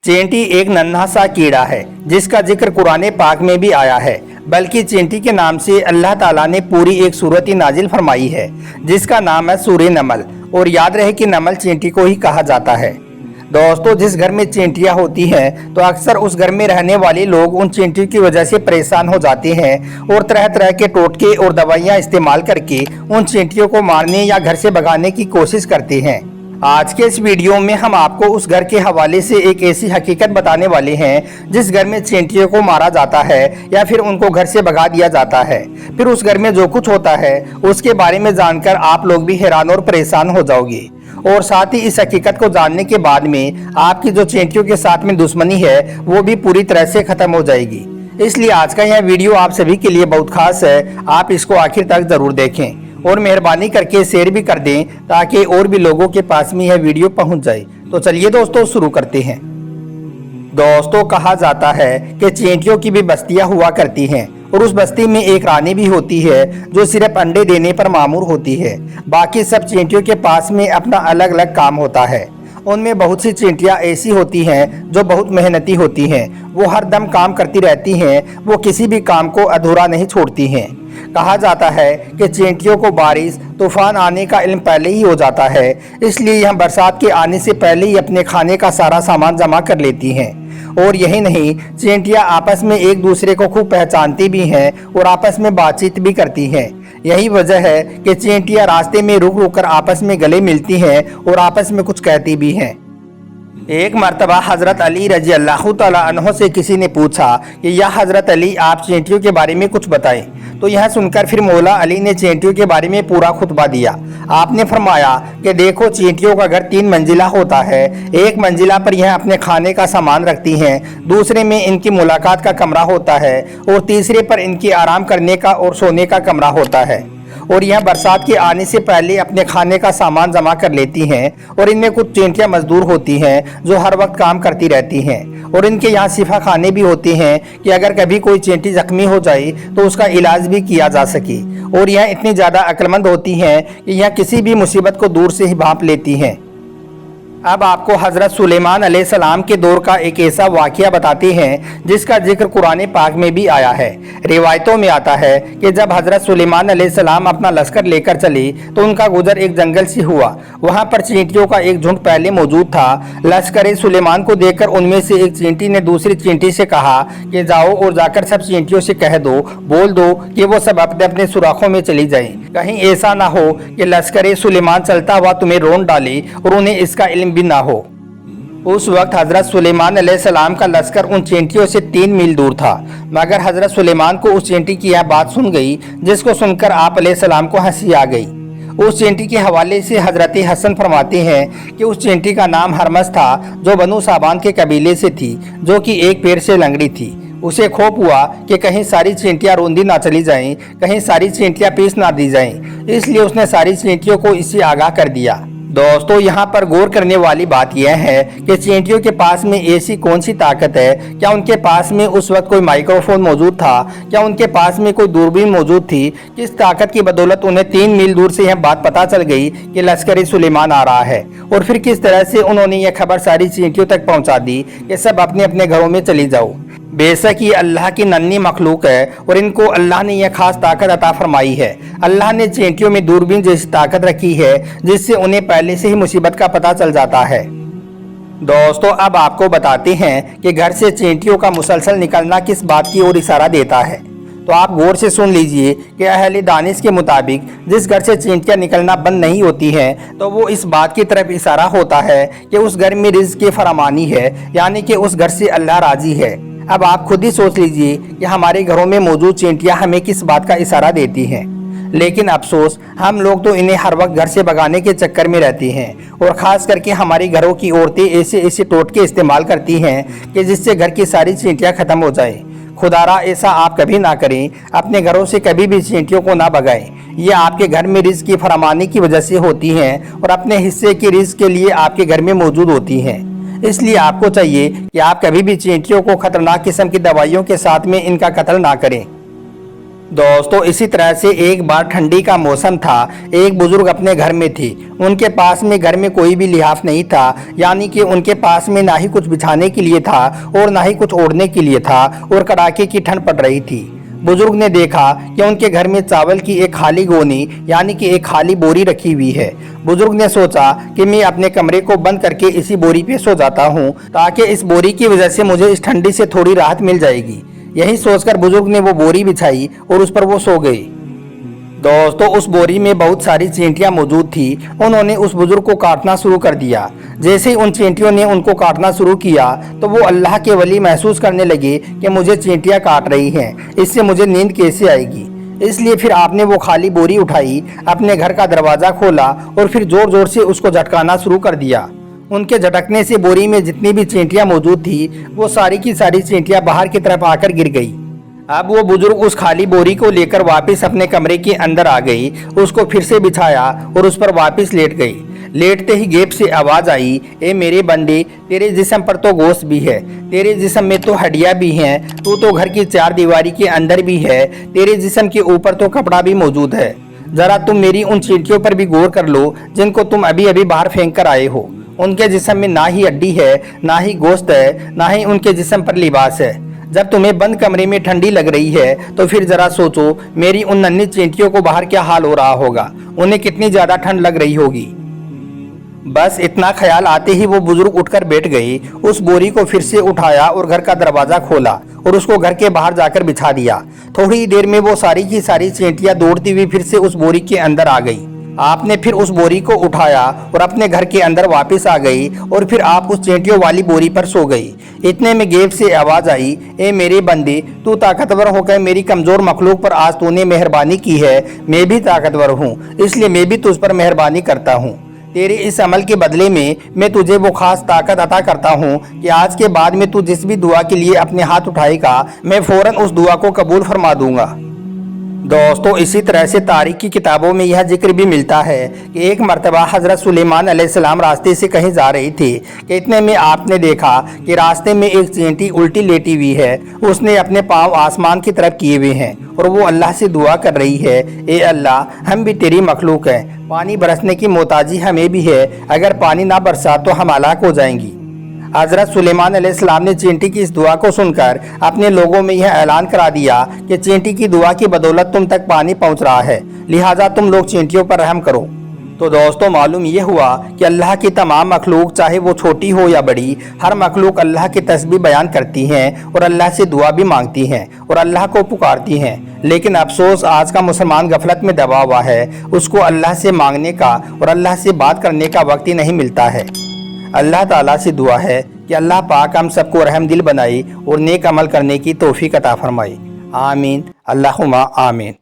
चींटी एक नन्हा सा कीड़ा है जिसका जिक्र कुरान पाक में भी आया है। बल्कि चींटी के नाम से अल्लाह ताला ने पूरी एक सूरत ही नाजिल फरमाई है जिसका नाम है सूरह नमल। और याद रहे कि नमल चींटी को ही कहा जाता है। दोस्तों, जिस घर में चींटियां होती हैं तो अक्सर उस घर में रहने वाले लोग उन चींटियों की वजह से परेशान हो जाते हैं और तरह तरह के टोटके और दवाइयां इस्तेमाल करके उन चींटियों को मारने या घर से भगाने की कोशिश करते हैं। आज के इस वीडियो में हम आपको उस घर के हवाले से एक ऐसी हकीकत बताने वाले हैं जिस घर में चींटियों को मारा जाता है या फिर उनको घर से भगा दिया जाता है। फिर उस घर में जो कुछ होता है उसके बारे में जानकर आप लोग भी हैरान और परेशान हो जाओगे। और साथ ही इस हकीकत को जानने के बाद में आपकी जो चींटियों के साथ में दुश्मनी है वो भी पूरी तरह से खत्म हो जाएगी। इसलिए आज का यह वीडियो आप सभी के लिए बहुत खास है, आप इसको आखिर तक जरूर देखें और मेहरबानी करके शेयर भी कर दें ताकि और भी लोगों के पास में यह वीडियो पहुंच जाए। तो चलिए दोस्तों शुरू करते हैं। दोस्तों, कहा जाता है कि चींटियों की भी बस्तियां हुआ करती हैं और उस बस्ती में एक रानी भी होती है जो सिर्फ अंडे देने पर मामूर होती है। बाकी सब चींटियों के पास में अपना अलग अलग काम होता है। उनमें बहुत सी चींटियां ऐसी होती हैं जो बहुत मेहनती होती हैं, वो हर दम काम करती रहती हैं, वो किसी भी काम को अधूरा नहीं छोड़ती हैं। कहा जाता है कि चींटियों को बारिश तूफान आने का इल्म पहले ही हो जाता है, इसलिए यह बरसात के आने से पहले ही अपने खाने का सारा सामान जमा कर लेती हैं। और यही नहीं, चींटियां आपस में एक दूसरे को खूब पहचानती भी हैं और आपस में बातचीत भी करती हैं। यही वजह है कि चींटियां रास्ते में रुक रुक कर आपस में गले मिलती हैं और आपस में कुछ कहती भी हैं। एक मर्तबा हज़रत अली रजी अल्लाह तआला अन्हो से किसी ने पूछा कि या हज़रत अली, आप चींटियों के बारे में कुछ बताएं। तो यह सुनकर फिर मौला अली ने चींटियों के बारे में पूरा खुतबा दिया। आपने फरमाया कि देखो, चींटियों का घर 3 मंजिला होता है। एक मंजिला पर यह अपने खाने का सामान रखती हैं, दूसरे में इनकी मुलाकात का कमरा होता है और तीसरे पर इनकी आराम करने का और सोने का कमरा होता है। और यह बरसात के आने से पहले अपने खाने का सामान जमा कर लेती हैं। और इनमें कुछ चींटियां मजदूर होती हैं जो हर वक्त काम करती रहती हैं। और इनके यहाँ शिफा खाने भी होते हैं कि अगर कभी कोई चींटी जख्मी हो जाए तो उसका इलाज भी किया जा सके। और यह इतनी ज़्यादा अक्लमंद होती हैं कि यह किसी भी मुसीबत को दूर से ही भांप लेती हैं। अब आपको हज़रत सुलेमान अलैहिस्सलाम के दौर का एक ऐसा वाक़या बताते हैं जिसका जिक्र कुरान पाक में भी आया है। रिवायतों में आता है कि जब हज़रत सुलेमान अलैहिस्सलाम अपना लश्कर लेकर चले तो उनका गुजर एक जंगल से हुआ। वहां पर चींटियों का एक झुंड पहले मौजूद था। लश्कर सुलेमान को देखकर उनमें से एक चींटी ने दूसरी चींटी से कहा कि जाओ और जाकर सब चींटियों से कह दो, बोल दो कि वो सब अपने अपने सुराखों में चली जाएं। कहीं ऐसा ना हो कि लश्कर सुलेमान चलता हुआ तुम्हें रोन डाले और उन्हें इसका इल्म भी ना हो। उस वक्त हजरत सुलेमान अलैहिस्सलाम का लश्कर उन चींटियों से 3 मील दूर था। मगर हजरत सुलेमान को उस चींटी की यह बात सुन गई जिसको सुनकर आप अलैहिस्सलाम को हंसी आ गई। उस चींटी के हवाले से हजरत हसन फरमाते हैं कि उस चींटी का नाम हरमस था जो बनु साबान के कबीले से थी, जो कि एक पैर से लंगड़ी थी। उसे खौफ हुआ कि कहीं सारी चींटियां रोंदी ना चली जाएं, कहीं सारी चींटियां पीस ना दी जाएं, इसलिए उसने सारी चींटियों को इससे आगाह कर दिया। दोस्तों, यहाँ पर गौर करने वाली बात यह है कि चींटियों के पास में ऐसी कौन सी ताकत है? क्या उनके पास में उस वक्त कोई माइक्रोफोन मौजूद था? क्या उनके पास में कोई दूरबीन मौजूद थी? किस ताकत की बदौलत उन्हें 3 मील दूर से यह बात पता चल गई कि लश्कर सुलेमान आ रहा है? और फिर किस तरह से उन्होंने यह खबर सारी चींटियों तक पहुँचा दी कि सब अपने अपने घरों में चली जाओ? बेशक ये अल्लाह की नन्ही मखलूक है और इनको अल्लाह ने यह खास ताकत अता फरमाई है। अल्लाह ने चींटियों में दूरबीन जैसी ताकत रखी है जिससे उन्हें पहले से ही मुसीबत का पता चल जाता है। दोस्तों, अब आपको बताते हैं कि घर से चींटियों का मुसलसल निकलना किस बात की ओर इशारा देता है। तो आप गौर से सुन लीजिए कि अहले दानिश के मुताबिक जिस घर से चींटियां निकलना बंद नहीं होती हैं तो वो इस बात की तरफ इशारा होता है कि उस घर में रिज़्क़ की फरामानी है, यानी कि उस घर से अल्लाह राजी है। अब आप खुद ही सोच लीजिए कि हमारे घरों में मौजूद चींटियां हमें किस बात का इशारा देती हैं। लेकिन अफसोस, हम लोग तो इन्हें हर वक्त घर से भगाने के चक्कर में रहती हैं और ख़ास करके हमारे घरों की औरतें ऐसे ऐसे टोटके इस्तेमाल करती हैं कि जिससे घर की सारी चींटियां ख़त्म हो जाए। खुदारा ऐसा आप कभी ना करें, अपने घरों से कभी भी चींटियों को ना भगाएं। ये आपके घर में रिज़्क़ की फरामानी की वजह से होती हैं और अपने हिस्से की रिज़्क़ के लिए आपके घर में मौजूद होती हैं। इसलिए आपको चाहिए कि आप कभी भी चींटियों को खतरनाक किस्म की दवाइयों के साथ में इनका कत्ल ना करें। दोस्तों इसी तरह से एक बार ठंडी का मौसम था। एक बुजुर्ग अपने घर में थी। उनके पास में घर में कोई भी लिहाफ नहीं था, यानी कि उनके पास में ना ही कुछ बिछाने के लिए था और ना ही कुछ ओढ़ने के लिए था, और कड़ाके की ठंड पड़ रही थी। बुजुर्ग ने देखा कि उनके घर में चावल की एक खाली गोनी यानी कि एक खाली बोरी रखी हुई है। बुजुर्ग ने सोचा कि मैं अपने कमरे को बंद करके इसी बोरी पे सो जाता हूँ, ताकि इस बोरी की वजह से मुझे इस ठंडी से थोड़ी राहत मिल जाएगी। यही सोचकर बुजुर्ग ने वो बोरी बिछाई और उस पर वो सो गई। दोस्तों उस बोरी में बहुत सारी चींटियां मौजूद थी। उन्होंने उस बुजुर्ग को काटना शुरू कर दिया। जैसे ही उन चींटियों ने उनको काटना शुरू किया तो वो अल्लाह के वली महसूस करने लगे कि मुझे चींटियां काट रही हैं, इससे मुझे नींद कैसे आएगी। इसलिए फिर आपने वो खाली बोरी उठाई, अपने घर का दरवाज़ा खोला और फिर ज़ोर ज़ोर से उसको झटकाना शुरू कर दिया। उनके झटकने से बोरी में जितनी भी चींटियां मौजूद थी वो सारी की सारी चींटियां बाहर की तरफ आकर गिर गई। अब वो बुजुर्ग उस खाली बोरी को लेकर वापस अपने कमरे के अंदर आ गई, उसको फिर से बिछाया और उस पर वापस लेट गई। लेटते ही गेट से आवाज़ आई, ए मेरे बंदे, तेरे जिस्म पर तो गोश्त भी है, तेरे जिस्म में तो हड्डियाँ भी हैं, तू तो घर की चार दीवारी के अंदर भी है, तेरे जिस्म के ऊपर तो कपड़ा भी मौजूद है। ज़रा तुम मेरी उन चींटियों पर भी गौर कर लो जिनको तुम अभी अभी बाहर फेंक कर आए हो। उनके जिस्म में ना ही हड्डी है, ना ही गोश्त है, ना ही उनके जिस्म पर लिबास है। जब तुम्हें बंद कमरे में ठंडी लग रही है तो फिर जरा सोचो मेरी उन नन्ही चींटियों को बाहर क्या हाल हो रहा होगा, उन्हें कितनी ज्यादा ठंड लग रही होगी। बस इतना ख्याल आते ही वो बुजुर्ग उठकर बैठ गई। उस बोरी को फिर से उठाया और घर का दरवाजा खोला और उसको घर के बाहर जाकर बिछा दिया। थोड़ी देर में वो सारी की सारी चींटियां दौड़ती हुई फिर से उस बोरी के अंदर आ गई। आपने फिर उस बोरी को उठाया और अपने घर के अंदर वापस आ गई और फिर आप उस चींटियों वाली बोरी पर सो गई। इतने में गेट से आवाज़ आई, ए मेरे बंदे, तू ताकतवर होकर मेरी कमज़ोर मखलूक पर आज तूने मेहरबानी की है। मैं भी ताकतवर हूँ, इसलिए मैं भी तुझ पर मेहरबानी करता हूँ। तेरे इस अमल के बदले में मैं तुझे वो खास ताकत अता करता हूँ कि आज के बाद में तू जिस भी दुआ के लिए अपने हाथ उठाएगा, मैं फ़ौरन उस दुआ को कबूल फरमा दूंगा। दोस्तों इसी तरह से तारीख की किताबों में यह जिक्र भी मिलता है कि एक मर्तबा हज़रत सुलेमान अलैहिस्सलाम रास्ते से कहीं जा रही थी कि इतने में आपने देखा कि रास्ते में एक चींटी उल्टी लेटी हुई है। उसने अपने पाँव आसमान की तरफ किए हुए हैं और वो अल्लाह से दुआ कर रही है, ए अल्लाह, हम भी तेरी मखलूक हैं, पानी बरसने की मोहताजी हमें भी है, अगर पानी ना बरसा तो हम हलाक हो जाएंगी। हज़रत सुलेमान अलैहिस्सलाम ने चींटी की इस दुआ को सुनकर अपने लोगों में यह ऐलान करा दिया कि चींटी की दुआ की बदौलत तुम तक पानी पहुंच रहा है, लिहाजा तुम लोग चींटियों पर रहम करो। तो दोस्तों मालूम ये हुआ कि अल्लाह की तमाम मखलूक, चाहे वो छोटी हो या बड़ी, हर मखलूक अल्लाह की तस्बीह बयान करती हैं और अल्लाह से दुआ भी मांगती हैं और अल्लाह को पुकारती हैं। लेकिन अफसोस आज का मुसलमान गफलत में दबा हुआ है, उसको अल्लाह से मांगने का और अल्लाह से बात करने का वक्त ही नहीं मिलता है। अल्लाह ताला से दुआ है कि अल्लाह पाक हम सबको रहम दिल बनाए और नेक अमल करने की तौफीक अता फरमाए। आमीन, अल्लाहुम्मा आमीन।